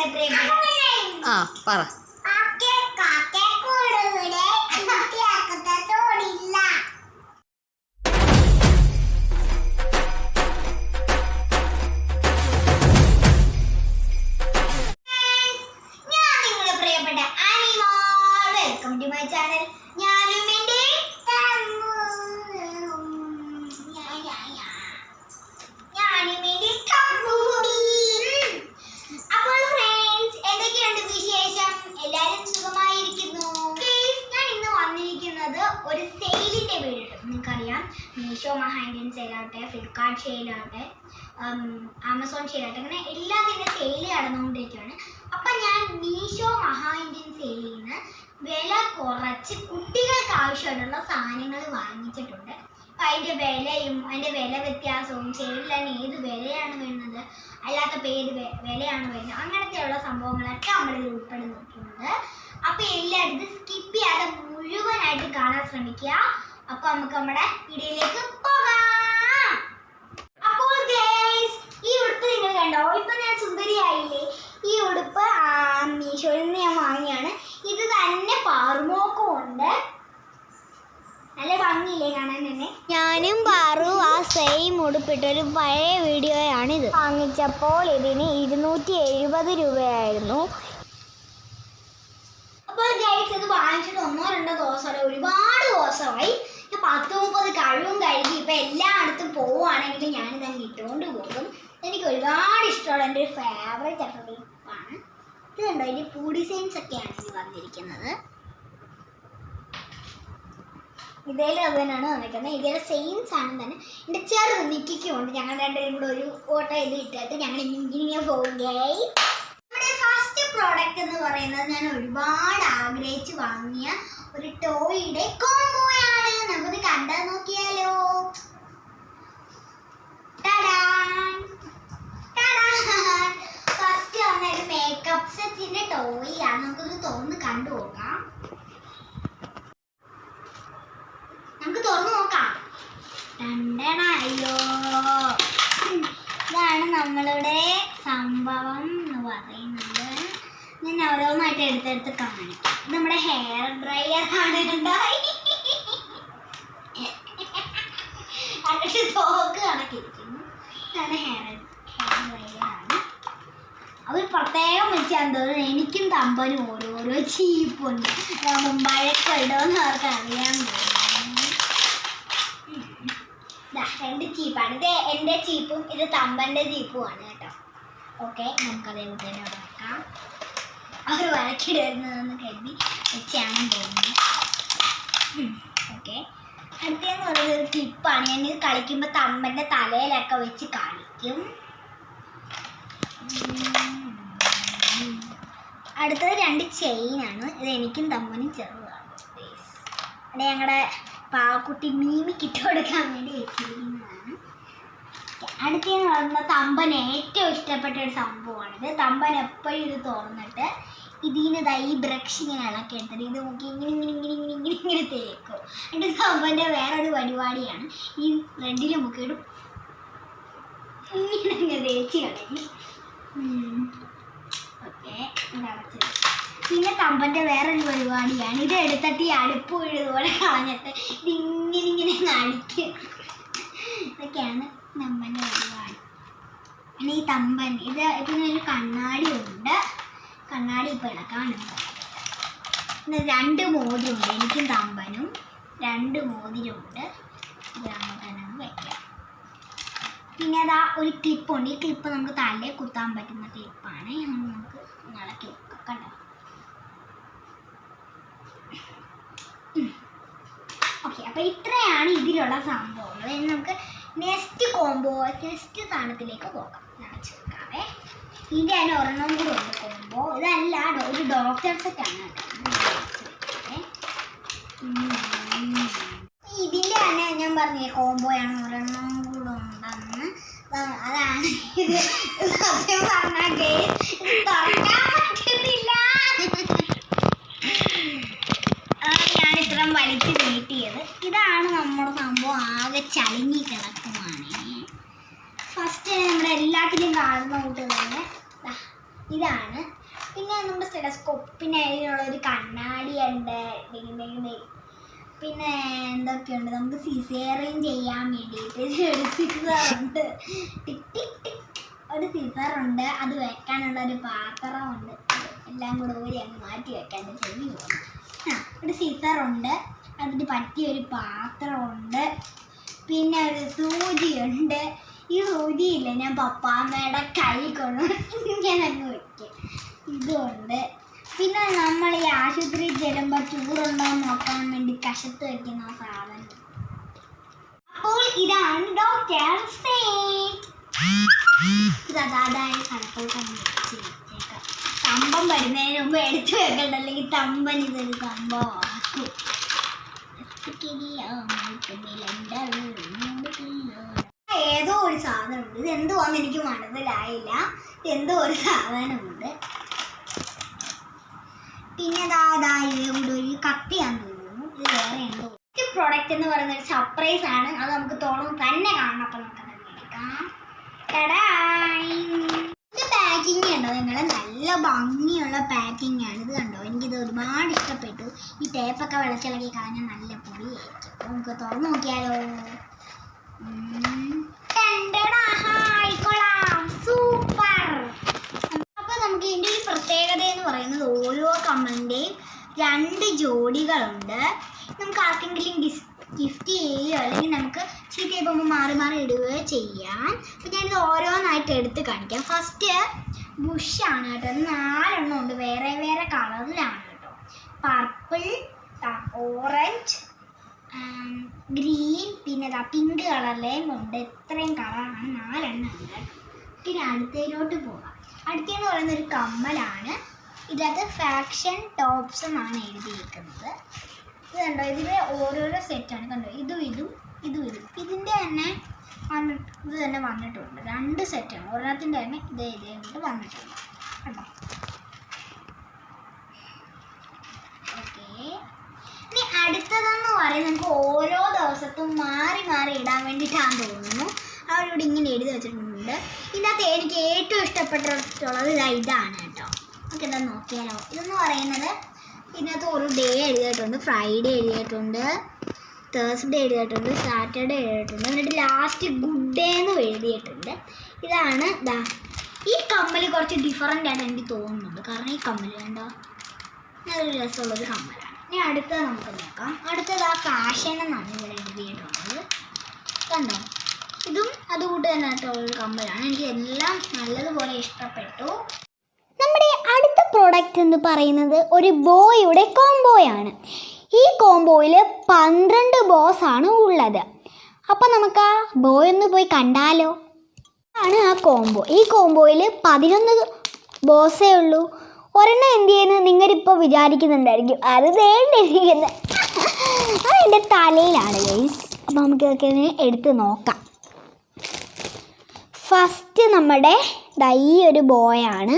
ആ പറ. ഒരു സെയിലിന്റെ വീഡിയോ നിങ്ങൾക്കറിയാം, മീഷോ മഹാ ഇന്ത്യൻ സെയിലാവട്ടെ, ഫ്ലിപ്കാർട്ട് സെയിലാവട്ടെ, ആമസോൺ സെയിലാവട്ടെ, അങ്ങനെ എല്ലാത്തിൻ്റെ സെയിൽ നടന്നുകൊണ്ടിരിക്കുകയാണ്. അപ്പം ഞാൻ മീഷോ മഹാ ഇന്ത്യൻ സെയിലിൽ നിന്ന് വില കുറച്ച് കുട്ടികൾക്ക് ആവശ്യമായിട്ടുള്ള സാധനങ്ങൾ വാങ്ങിച്ചിട്ടുണ്ട്. അപ്പം അതിൻ്റെ വിലയും അതിൻ്റെ വില വ്യത്യാസവും സെയിലിലാണ് ഏത് വിലയാണ് വരുന്നത്, അല്ലാത്തപ്പോൾ ഏത് വിലയാണ് വരുന്നത്, അങ്ങനത്തെയുള്ള സംഭവങ്ങളൊക്കെ നമ്മളിൽ ഉൾപ്പെടുന്നുണ്ട്. അപ്പം എല്ലായിടത്തും സ്കിപ്പ് ചെയ്യാതെ മുഴുവനായിട്ട് കാണാൻ ശ്രമിക്കുക. അപ്പൊ നമുക്ക് നമ്മുടെ വീഡിയോയിലേക്ക് പോകാം. അപ്പോൾ ഗൈസ്, ഈ ഉടുപ്പ് നിങ്ങൾ കണ്ടോ? ഇപ്പൊ ഞാൻ സുന്ദരിയായില്ലേ? ഈ ഉടുപ്പ് മീഷോയിൽ നിന്ന് ഞാൻ വാങ്ങിയാണ്. ഇത് തന്നെ പാറുമോക്കും ഉണ്ട്. നല്ല ഭംഗിയില്ലേ കാണാൻ തന്നെ? ഞാനും പാറു ആ സെയിം ഉടുപ്പിട്ടൊരു പഴയ വീഡിയോയാണിത്. വാങ്ങിച്ചപ്പോൾ ഇതിന് 270 രൂപയായിരുന്നു. അപ്പോൾ ഗൈസ്, ഇത് വാങ്ങിച്ചിട്ട് 1-2 ദിവസമല്ല, ഒരുപാട് ദിവസമായി. ഞാൻ 10-30 കഴിവും കഴുകി ഇപ്പം എല്ലായിടത്തും പോവുകയാണെങ്കിൽ ഞാനിതങ്ങ് ഇട്ടുകൊണ്ട് പോകും. എനിക്ക് ഒരുപാട് ഇഷ്ടമുള്ള എൻ്റെ ഒരു ഫേവറേറ്റ് ആയിട്ടുള്ള ടിപ്പാണ് ഇത്. കണ്ടോ, ഇതിൻ്റെ പൂ ഡിസൈൻസ് ഒക്കെയാണ് ഇത് വന്നിരിക്കുന്നത്. ഇതേലും അത് തന്നെയാണ് വന്നിരിക്കുന്നത്. ഇതേ സെയിം സാധനം തന്നെ എൻ്റെ ചെറുത് നിൽക്കുന്നുണ്ട്. ഞങ്ങൾ രണ്ടുപേരും കൂടെ ഒരു ഓട്ടോ ഇത് ഇട്ടിട്ട് ഞങ്ങൾ ഇങ്ങനെ പോകുകയായി. പ്രോഡക്റ്റ് എന്ന് പറയുന്നത് ഞാൻ ഒരുപാട് ആഗ്രഹിച്ച് വാങ്ങിയ ഒരു ടോയുടെ കോംബോയാണ്. നമുക്കത് കണ്ടാൽ നോക്കിയാലോ? ഫസ്റ്റ് വന്ന ഒരു മേക്കപ്പ് സെറ്റിന്റെ ടോയാണ്. നമുക്കൊന്ന് തുറന്ന് കണ്ടു നോക്കാം. നമുക്ക് തുറന്നു നോക്കാം. അയ്യോ, ഇതാണ് നമ്മളുടെ സംഭവം എന്ന് പറയുന്നത്. ഞാൻ ഓരോന്നായിട്ട് എടുത്തെടുത്ത് കാണിക്കാം. ഇത് നമ്മുടെ ഹെയർ ഡ്രയർ ആണ്. എന്നിട്ട് തോക്ക് കണക്കിരിക്കുന്നു. ഇതാണ് ഹെയർ ഡ്രയർ ആണ്. അവർ പ്രത്യേകം വെച്ചാൽ തോന്നുന്നു എനിക്കും തമ്പനും ഓരോരോ ചീപ്പുണ്ട്. മഴയൊക്കെ ഇടുമെന്ന് അവർക്ക് അറിയാൻ തോന്നുന്നു. 2 ചീപ്പാണ്. ഇത് എൻ്റെ ചീപ്പും ഇത് തമ്പൻ്റെ ചീപ്പുമാണ് കേട്ടോ. ഓക്കെ, നമുക്കതേപോലെ തന്നെ വെക്കാം. അവർ വഴക്കിടുന്നതെന്ന് കരുതി വെച്ചാണ് തോന്നുന്നത്. ഓക്കെ, അടുത്തതെന്ന് പറയുന്നത് ഒരു ക്ലിപ്പാണ്. ഞാനിത് കളിക്കുമ്പോൾ തമ്പൻ്റെ തലയിലൊക്കെ വെച്ച് കളിക്കും. അടുത്തത് 2 ചെയിനാണ്. ഇത് എനിക്കും തമ്പനും ചെറുതാണ്. അത് ഞങ്ങളുടെ പാവക്കുട്ടി മീമിക്ക് ഇട്ട് കൊടുക്കാൻ വേണ്ടി വെച്ചിരിക്കുന്നതാണ്. അടുത്തതെന്ന് പറയുന്നത് തമ്പന് ഏറ്റവും ഇഷ്ടപ്പെട്ട ഒരു സംഭവമാണിത്. തമ്പൻ എപ്പോഴും ഇത് തുറന്നിട്ട് ഇതിന് ഈ ബ്രഷ് ഇങ്ങനെ ഇളക്കി എടുത്തിട്ട് ഇത് നോക്കി ഇങ്ങനെ തേക്കും. എന്നിട്ട് തമ്പൻ്റെ വേറൊരു പരിപാടിയാണ് ഈ റെഡിൽ മുക്കിയിട്ട് ഇങ്ങനെ തേച്ച് കളയും. ഓക്കെ, പിന്നെ തമ്പൻ്റെ വേറൊരു പരിപാടിയാണ് ഇത് എടുത്തിട്ട് ഈ അടുപ്പ് ഇതുപോലെ കളഞ്ഞിട്ട് ഇതിങ്ങനെ അടിക്കും. ഇതൊക്കെയാണ് തമ്പൻ്റെ പരിപാടി. പിന്നെ ഈ തമ്പൻ ഇത് ഇപ്പം ഒരു കണ്ണാടി ഉണ്ട്. കണ്ണാടി ഇപ്പം ഇളക്കാനുണ്ട്. പിന്നെ 2 മോതിരമുണ്ട്. എനിക്കും തമ്പനും 2 മോതിരമുണ്ട്. ഇത് നമുക്ക് തന്നെ വയ്ക്കാം. പിന്നെ അതാ ഒരു ക്ലിപ്പുണ്ട്. ഈ ക്ലിപ്പ് നമുക്ക് തലയിൽ കുത്താൻ പറ്റുന്ന ക്ലിപ്പാണ്. നമുക്ക് ഇളക്കി വെക്കാം. കണ്ടോ? ഓക്കെ, അപ്പോൾ ഇത്രയാണ് ഇതിലുള്ള സംഭവങ്ങൾ. ഇനി നമുക്ക് നെക്സ്റ്റ് സാധനത്തിലേക്ക് പോകാം. വെക്കാവേ. ഇതിൻ്റെ അതിന് ഒരെണ്ണം കൂടെ ഉണ്ട് കോംബോ. ഇതല്ല, ഒരു ഡോക്ടർ സെറ്റാണ് കേട്ടോ. ഇതിൻ്റെ തന്നെ ഞാൻ പറഞ്ഞ കോംബോയാണ്. ഒരെണ്ണം കൂടെ ഉണ്ടെന്ന്. അതാണ് ഇത്. സത്യം പറഞ്ഞാൽ തുറക്കാൻ പറ്റുന്നില്ല. ഞാൻ ഇത്രയും വലിച്ച് നീട്ടിയത്. ഇതാണ് നമ്മുടെ സംഭവം. ആകെ ചളിങ്ങി കിടക്കുവാണ്. ഫസ്റ്റ് നമ്മുടെ എല്ലാത്തിനും കാണുന്ന കൂട്ട് തന്നെ ഇതാണ്. പിന്നെ നമ്മുടെ സ്റ്റെതസ്കോപ്പ്, പിന്നെ അതിനുള്ളൊരു കണ്ണാടിയുണ്ട്, പിന്നെ എന്തൊക്കെയുണ്ട്, നമുക്ക് സിസേറിയൻ ചെയ്യാൻ വേണ്ടിയിട്ട് ഒരു സിസറുണ്ട്, ടിക് ടിക് ടിക് ഒരു സിസറുണ്ട്, അത് വെക്കാനുള്ള ഒരു പാത്രമുണ്ട്, എല്ലാം കൂടെ ഊരി അങ്ങ് മാറ്റി വെക്കാൻ ചെവി പോകും. ഒരു സിസറുണ്ട്, അതിന് പറ്റിയൊരു പാത്രമുണ്ട്, പിന്നെ ഒരു സൂചിയുണ്ട്. ഈ സൂചിയില്ല, ഞാൻ പപ്പാമ്മയുടെ കൈ കൊണ്ട് ഇങ്ങനെ അങ്ങ് വയ്ക്കും. ഇതുണ്ട്. പിന്നെ നമ്മൾ ഈ ആശുപത്രിയിൽ ചെല്ലുമ്പോൾ ചൂടുണ്ടോ എന്ന് നോക്കാൻ വേണ്ടി കഷത്ത് വയ്ക്കുന്ന സാധനം. അപ്പോൾ ഇതാണ് ഡോക്ടർ സെറ്റ്. ഇത് അതാതായ സ്ഥലത്തോട്ട് വെച്ചേക്കാം. തമ്പം വരുന്നതിന് മുമ്പ് എടുത്തു വെക്കണ്ട, അല്ലെങ്കിൽ തമ്പൻ ഇതൊരു സംഭവമാക്കും. ഏതോ ഒരു സാധനമുണ്ട്, ഇത് എന്തുവാന്ന് എനിക്ക് മനസ്സിലായില്ല. എന്തോ ഒരു സാധനമുണ്ട്. പിന്നെ ഇവിടെ ഒരു കത്തിയാന്ന് തോന്നുന്നു. ഇത് വേറെ എന്തോ പ്രോഡക്റ്റ് എന്ന് പറയുന്ന ഒരു സർപ്രൈസ് ആണ്. അത് നമുക്ക് തോന്നുന്നു തന്നെ കാണണം. അപ്പം നമുക്ക് എടുക്കാം. ഇത് പാക്കിങ് ഉണ്ടോ നിങ്ങൾ? നല്ല ഭംഗിയുള്ള പാക്കിംഗ് ആണ്. ഇത് കണ്ടോ, എനിക്കിത് ഒരുപാട് ഇഷ്ടപ്പെട്ടു. ഈ ടേപ്പൊക്കെ വെള്ളത്തിളക്കി കളഞ്ഞാൽ നല്ല പൊടിയായിരിക്കും. അപ്പം നമുക്ക് തുറന്നു നോക്കിയാലോ. സൂപ്പർ. അപ്പോൾ നമുക്ക് ഇതിൻ്റെ ഒരു പ്രത്യേകത എന്ന് പറയുന്നത് ഓരോ കമ്മലിൻ്റെയും 2 ജോഡികളുണ്ട്. നമുക്ക് ആർക്കെങ്കിലും ഗിഫ്റ്റ് ചെയ്യുകയോ അല്ലെങ്കിൽ നമുക്ക് ചീത്തയായിപ്പോൾ മാറി മാറി ഇടുകയോ ചെയ്യാം. അപ്പോൾ ഞാനിത് ഓരോന്നായിട്ട് എടുത്ത് കാണിക്കാം. ഫസ്റ്റ് ബുഷാണ് കേട്ടോ. 4 എണ്ണം ഉണ്ട്, വേറെ വേറെ കളറിലാണ് കേട്ടോ. പർപ്പിൾ, ഓറഞ്ച്, ഗ്രീൻ, പിന്നെ പിങ്ക് കളറിലേയും ഉണ്ട്. ഇത്രയും കളറാണ്, 4 എണ്ണം ഉണ്ട്. പിന്നെ അടുത്തതിലോട്ട് പോകാം. അടുത്തതെന്ന് പറയുന്ന ഒരു കമ്മലാണ്. ഇതിനകത്ത് ഫാഷൻ ടോപ്സ് എന്നാണ് എഴുതിയിരിക്കുന്നത്. ഇത് കണ്ടോ, ഇതിൽ ഓരോരോ സെറ്റാണ് കണ്ടോ. ഇതും ഇതിൻ്റെ തന്നെ ഇത് തന്നെ വന്നിട്ടുണ്ട്. 2 സെറ്റാണ്. ഒരെണ്ണത്തിൻ്റെ തന്നെ ഇതേ വന്നിട്ടുണ്ട് കണ്ടോ. ഓക്കെ. ഇനി അടുത്തതെന്ന് പറയുന്നത് നമുക്ക് ഓരോ ദിവസത്തും മാറി മാറി ഇടാൻ വേണ്ടിയിട്ടാണ് തോന്നുന്നു. അവരോട് ഇങ്ങനെ എഴുതി വെച്ചിട്ടുണ്ട്. ഇതിനകത്ത് എനിക്ക് ഏറ്റവും ഇഷ്ടപ്പെട്ടിട്ടുള്ളത് ഇതാണ് കേട്ടോ. നമുക്ക് എന്താ നോക്കിയാലോ. ഇതെന്ന് പറയുന്നത് ഇതിനകത്ത് ഒരു ഡേ എഴുതിയിട്ടുണ്ട്, ഫ്രൈഡേ എഴുതിയിട്ടുണ്ട്, തേഴ്സ്ഡേ എഴുതിയിട്ടുണ്ട്, സാറ്റർഡേ എഴുതിയിട്ടുണ്ട്, എന്നിട്ട് ലാസ്റ്റ് ഗുഡ് ഡേ എന്നും എഴുതിയിട്ടുണ്ട്. ഇതാണ് ഈ കമ്മൽ കുറച്ച് ഡിഫറൻ്റ് ആയിട്ട് എനിക്ക് തോന്നുന്നുണ്ട്. കാരണം ഈ കമ്മൽ കണ്ടോ, നല്ലൊരു രസമുള്ളൊരു കമ്മലാണ്. ഇനി അടുത്തത് നമുക്ക് നോക്കാം. അടുത്തത് ഫാഷൻ എന്നാണ് ഇവിടെ എഴുതിയിട്ടുള്ളത് കണ്ടോ. ഇതും അതുകൂട്ട് തന്നെ ആയിട്ടുള്ളൊരു കമ്മലാണ്. എനിക്ക് എല്ലാം നല്ലതുപോലെ ഇഷ്ടപ്പെട്ടു. നമ്മുടെ അടുത്ത പ്രോഡക്റ്റ് എന്ന് പറയുന്നത് ഒരു ബോയുടെ കോംബോയാണ്. ഈ കോംബോയിൽ 12 ബോസ് ആണ് ഉള്ളത്. അപ്പോൾ നമുക്ക് ആ ബോയ് ഒന്ന് പോയി കണ്ടാലോ. ആണ് ആ കോംബോ. ഈ കോംബോയിൽ 11 ബോസേ ഉള്ളൂ. ഒരെണ്ണം എന്ത് ചെയ്യുന്നത് നിങ്ങളിപ്പോൾ വിചാരിക്കുന്നുണ്ടായിരിക്കും. അത് വേണ്ടിയിരിക്കുന്നത് അതിൻ്റെ തലയിലാണ് ഗൈസ്. അപ്പോൾ നമുക്കിതൊക്കെ എടുത്ത് നോക്കാം. ഫസ്റ്റ് നമ്മുടെ ഈ ഒരു ബോയാണ്.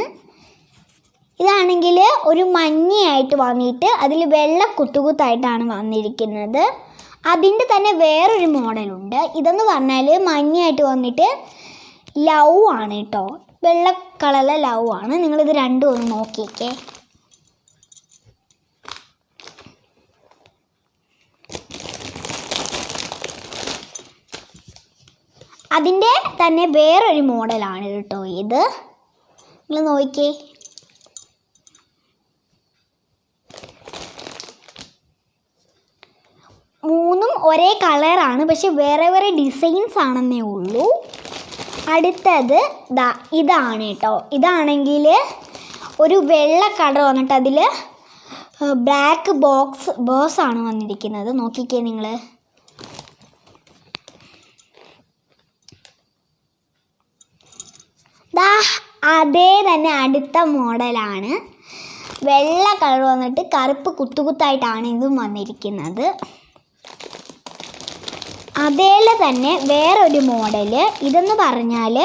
ഇതാണെങ്കിൽ ഒരു മഞ്ഞയായിട്ട് വന്നിട്ട് അതിൽ വെള്ള കുത്തുകുത്തായിട്ടാണ് വന്നിരിക്കുന്നത്. അതിൻ്റെ തന്നെ വേറൊരു മോഡലുണ്ട്. ഇതെന്ന് പറഞ്ഞാൽ മഞ്ഞയായിട്ട് വന്നിട്ട് ലവ് ആണ് കേട്ടോ. വെള്ള കളറിലെ ലവ് ആണ്. നിങ്ങളിത് രണ്ടും ഒന്ന് നോക്കിയേക്കേ. അതിൻ്റെ തന്നെ വേറൊരു മോഡലാണ് കേട്ടോ ഇത്. നിങ്ങൾ നോക്കിക്കേ. മൂന്നും ഒരേ കളറാണ്, പക്ഷെ വേറെ വേറെ ഡിസൈൻസ് ആണെന്നേ ഉള്ളൂ. അടുത്തത് ഇതാണ് കേട്ടോ. ഇതാണെങ്കിൽ ഒരു വെള്ള കളർ വന്നിട്ട് അതിൽ ബ്ലാക്ക് ബോക്സ് ആണ് വന്നിരിക്കുന്നത്. നോക്കിക്കേ നിങ്ങൾ. അതേ തന്നെ അടുത്ത മോഡലാണ്. വെള്ള കളർ വന്നിട്ട് കറുപ്പ് കുത്തുകുത്തായിട്ടാണ് ഇതും വന്നിരിക്കുന്നത്. അതേപോലെ തന്നെ വേറൊരു മോഡല്. ഇതെന്ന് പറഞ്ഞാൽ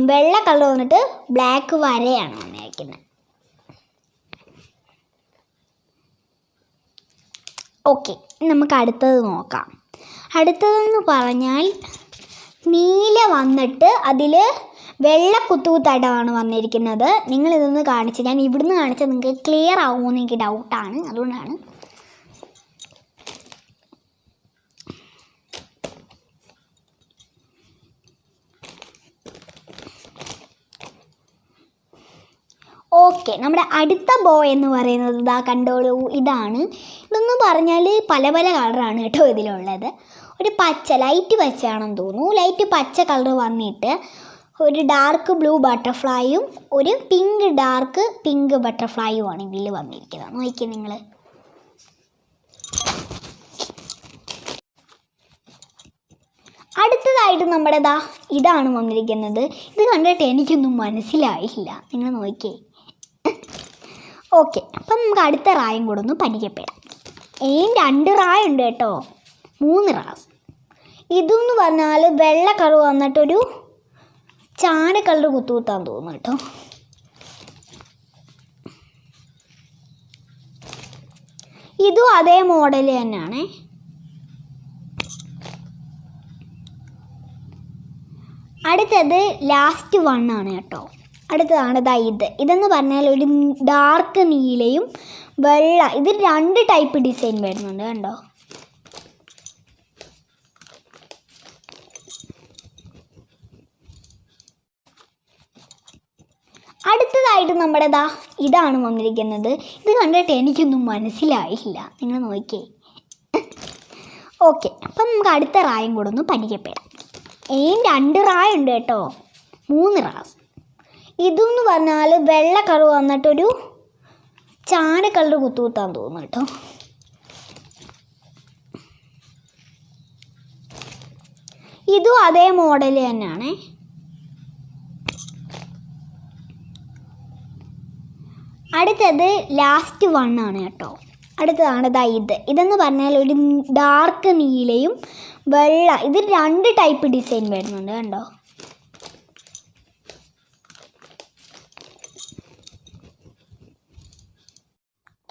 വെള്ള കളർ വന്നിട്ട് ബ്ലാക്ക് വരയാണ് വന്നിരിക്കുന്നത്. ഓക്കെ, നമുക്ക് അടുത്തത് നോക്കാം. അടുത്തതെന്ന് പറഞ്ഞാൽ നീല വന്നിട്ട് അതിൽ വെള്ള കുത്തുകുത്തായിട്ടാണ് വന്നിരിക്കുന്നത്. നിങ്ങളിതൊന്ന് കാണിച്ച്, ഞാൻ ഇവിടുന്ന് കാണിച്ചാൽ നിങ്ങൾക്ക് ക്ലിയർ ആവുമോ എന്ന് എനിക്ക് ഡൗട്ടാണ്, അതുകൊണ്ടാണ്. ഓക്കെ, നമ്മുടെ അടുത്ത ബോ എന്ന് പറയുന്നത് ഇതാ കണ്ടോളൂ, ഇതാണ്. ഇതെന്ന് പറഞ്ഞാൽ പല പല കളറാണ് കേട്ടോ ഇതിലുള്ളത്. ഒരു പച്ച, ലൈറ്റ് പച്ചയാണെന്ന് തോന്നുന്നു. ലൈറ്റ് പച്ച കളർ വന്നിട്ട് ഒരു ഡാർക്ക് ബ്ലൂ ബട്ടർഫ്ലൈയും ഒരു ഡാർക്ക് പിങ്ക് ബട്ടർഫ്ലൈയുമാണ് ഇതിൽ വന്നിരിക്കുന്നത്. നോക്കിയേ നിങ്ങൾ. അടുത്തതായിട്ട് നമ്മുടെ ഇതാണ് വന്നിരിക്കുന്നത്. ഇത് കണ്ടിട്ട് എനിക്കൊന്നും മനസ്സിലായില്ല, നിങ്ങൾ നോക്കിയേ. ഓക്കെ, അപ്പം നമുക്ക് അടുത്ത റായും കൂടെ ഒന്ന് പരിചയപ്പെടാം. 2 റായ ഉണ്ട് കേട്ടോ, 3 റാസ്. ഇതെന്ന് പറഞ്ഞാൽ വെള്ള കളർ വന്നിട്ടൊരു ചാര കളർ കുത്തുകുത്താൻ തോന്നുന്നു കേട്ടോ. ഇതും അതേ മോഡൽ തന്നെയാണ്. അടുത്തത് ലാസ്റ്റ് 1 ആണ് കേട്ടോ. അടുത്തതാണ് ഇതെന്ന് പറഞ്ഞാൽ ഒരു ഡാർക്ക് നീലയും വെള്ള, ഇത് 2 ടൈപ്പ് ഡിസൈൻ വരുന്നുണ്ട് കണ്ടോ. അടുത്തതായിട്ട് നമ്മുടെ ഇതാണ് വന്നിരിക്കുന്നത്. ഇത് കണ്ടിട്ട് എനിക്കൊന്നും മനസ്സിലായില്ല, നിങ്ങൾ നോക്കിയേ. ഓക്കെ, അപ്പം നമുക്ക് അടുത്ത റായും കൂടെ ഒന്ന് പരിചയപ്പെടാം. 2 റായ ഉണ്ട് കേട്ടോ, 3 റാസ്. ഇതെന്ന് പറഞ്ഞാൽ വെള്ള കളർ വന്നിട്ടൊരു ചാര കളർ കുത്തുകുത്താൻ തോന്നുന്നു കേട്ടോ. ഇതും അതേ മോഡൽ തന്നെയാണ്. അടുത്തത് ലാസ്റ്റ് 1 ആണ് കേട്ടോ. അടുത്തതാണ് ഇതെന്ന് പറഞ്ഞാൽ ഒരു ഡാർക്ക് നീലയും വെള്ള, ഇത് 2 ടൈപ്പ് ഡിസൈൻ വരുന്നുണ്ട് കണ്ടോ.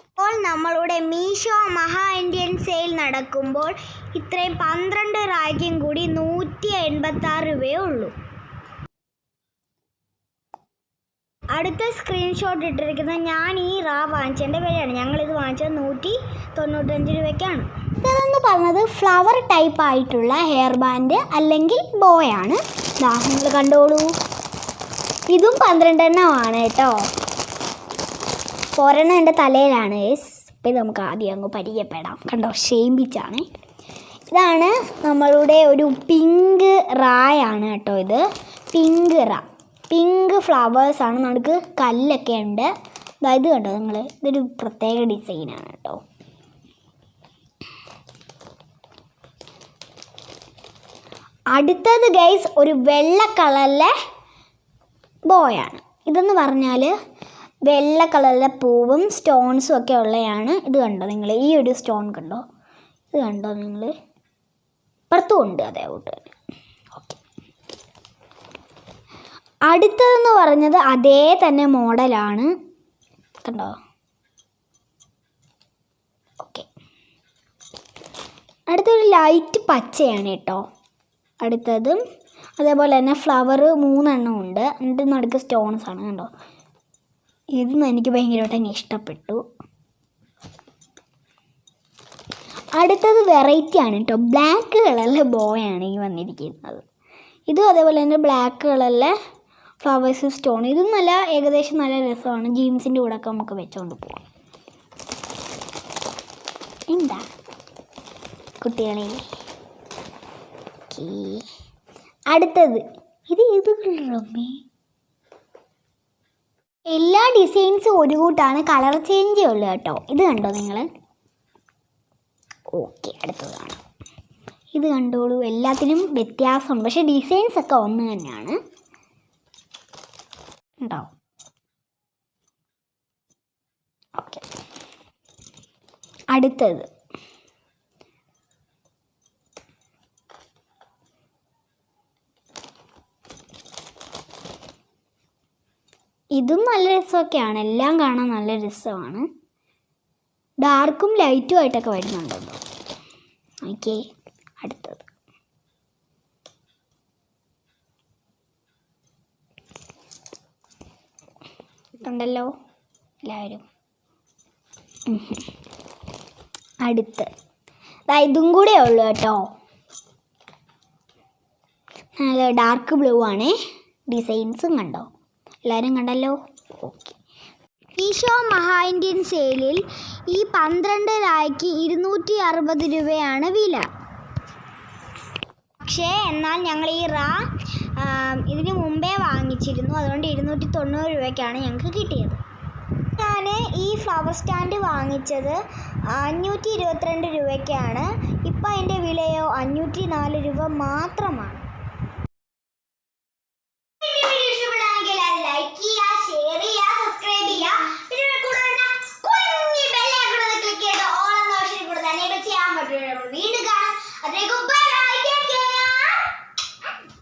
ഇപ്പോൾ നമ്മളുടെ മീഷോ മഹാ ഇന്ത്യൻ സെയിൽ നടക്കുമ്പോൾ ഇത്രയും 12 റായ്ക്കും കൂടി 186 രൂപയേ ഉള്ളൂ. അടുത്ത സ്ക്രീൻഷോട്ട് ഇട്ടിരിക്കുന്ന ഞാൻ ഈ റാ വാങ്ങിച്ചതിൻ്റെ വിലയാണ്. ഞങ്ങളിത് വാങ്ങിച്ചത് 195 രൂപയ്ക്കാണ്. ഇതെന്ന് പറഞ്ഞത് ഫ്ലവർ ടൈപ്പ് ആയിട്ടുള്ള ഹെയർ ബാൻഡ് അല്ലെങ്കിൽ ബോയാണ്. നിങ്ങൾ കണ്ടോളൂ, ഇതും 12 എണ്ണമാണ് കേട്ടോ. 4 എൻ്റെ തലയിലാണ്. ഇപ്പം നമുക്ക് ആദ്യം അങ്ങ് പരിചയപ്പെടാം. കണ്ടോ, ഷെയിംബിച്ചാണ്. ഇതാണ് നമ്മളുടെ ഒരു പിങ്ക് റായാണ് കേട്ടോ. ഇത് പിങ്ക് റാ, പിങ്ക് ഫ്ലവേഴ്സാണ്. നമുക്ക് കല്ലൊക്കെ ഉണ്ട്. ഇത് കണ്ടോ നിങ്ങൾ, ഇതൊരു പ്രത്യേക ഡിസൈനാണ് കേട്ടോ. അടുത്തത് ഗൈസ് ഒരു വെള്ള കളറിലെ ബോയാണ്. ഇതെന്ന് പറഞ്ഞാൽ വെള്ള കളറിലെ പൂവും സ്റ്റോൺസും ഒക്കെ ഉള്ളതാണ്. ഇത് കണ്ടോ നിങ്ങൾ, ഈ ഒരു സ്റ്റോൺ കണ്ടോ, ഇത് കണ്ടോ നിങ്ങൾ, പുറത്തും ഉണ്ട് അതേപോട്ട് തന്നെ. ഓക്കെ, അടുത്തതെന്ന് പറഞ്ഞത് അതേ തന്നെ മോഡലാണ് കണ്ടോ. ഓക്കെ, അടുത്തൊരു ലൈറ്റ് പച്ചയാണ് കേട്ടോ. അടുത്തതും അതേപോലെ തന്നെ ഫ്ലവർ 3 എണ്ണം ഉണ്ട്. എന്നിട്ട് നടുക്ക് സ്റ്റോൺസ് ആണ് കണ്ടോ. ഇതൊന്നും എനിക്ക് ഭയങ്കരമായിട്ട് ഇഷ്ടപ്പെട്ടു. അടുത്തത് വെറൈറ്റി ആണ് കേട്ടോ. ബ്ലാക്ക് കളറിലെ ബോയാണ് ഈ വന്നിരിക്കുന്നത്. ഇതും അതേപോലെ തന്നെ ബ്ലാക്ക് കളറിലെ ഫ്ലവേഴ്സ് സ്റ്റോൺ. ഇതും ഏകദേശം നല്ല രസമാണ്. ജീൻസിൻ്റെ കൂടെ ഒക്കെ നമുക്ക് വെച്ചുകൊണ്ട് പോകാം. എന്താ കുട്ടികളെ. അടുത്തത് ഇത് ഏത് കളറമ്മേ? എല്ലാ ഡിസൈൻസും ഒരു കൂട്ടാണ്, കളർ ചേഞ്ചേ ഉള്ളൂ കേട്ടോ. ഇത് കണ്ടോ നിങ്ങൾ. ഓക്കെ, അടുത്തത് കാണാം. ഇത് കണ്ടോളൂ, എല്ലാത്തിനും വ്യത്യാസമുണ്ട്, പക്ഷേ ഡിസൈൻസ് ഒക്കെ ഒന്ന് തന്നെയാണ് ഉണ്ടോ. ഓക്കെ, അടുത്തത് ഇതും നല്ല രസമൊക്കെയാണ്. എല്ലാം കാണാൻ നല്ല രസമാണ്. ഡാർക്കും ലൈറ്റും ആയിട്ടൊക്കെ വരുന്നുണ്ടല്ലോ. ഓക്കെ, അടുത്തത് കണ്ടല്ലോ എല്ലാവരും. അടുത്ത് ഇതും കൂടെ ഉള്ളു കേട്ടോ. നല്ല ഡാർക്ക് ബ്ലൂ ആണ്. ഡിസൈൻസും കണ്ടോ, എല്ലാവരും കണ്ടല്ലോ. ഓക്കെ. മീഷോ മഹാ ഇന്ത്യൻ സെയിലിൽ ഈ 12 റായ്ക്ക് 260 രൂപയാണ് വില. പക്ഷേ എന്നാൽ ഞങ്ങൾ ഈ റാ ഇതിന് മുമ്പേ വാങ്ങിച്ചിരുന്നു, അതുകൊണ്ട് 290 രൂപയ്ക്കാണ് ഞങ്ങൾക്ക് കിട്ടിയത്. ഞാൻ ഈ ഫ്ലവർ സ്റ്റാൻഡ് വാങ്ങിച്ചത് 522 രൂപയ്ക്കാണ്. ഇപ്പം അതിൻ്റെ വിലയോ 504 രൂപ മാത്രമാണ്.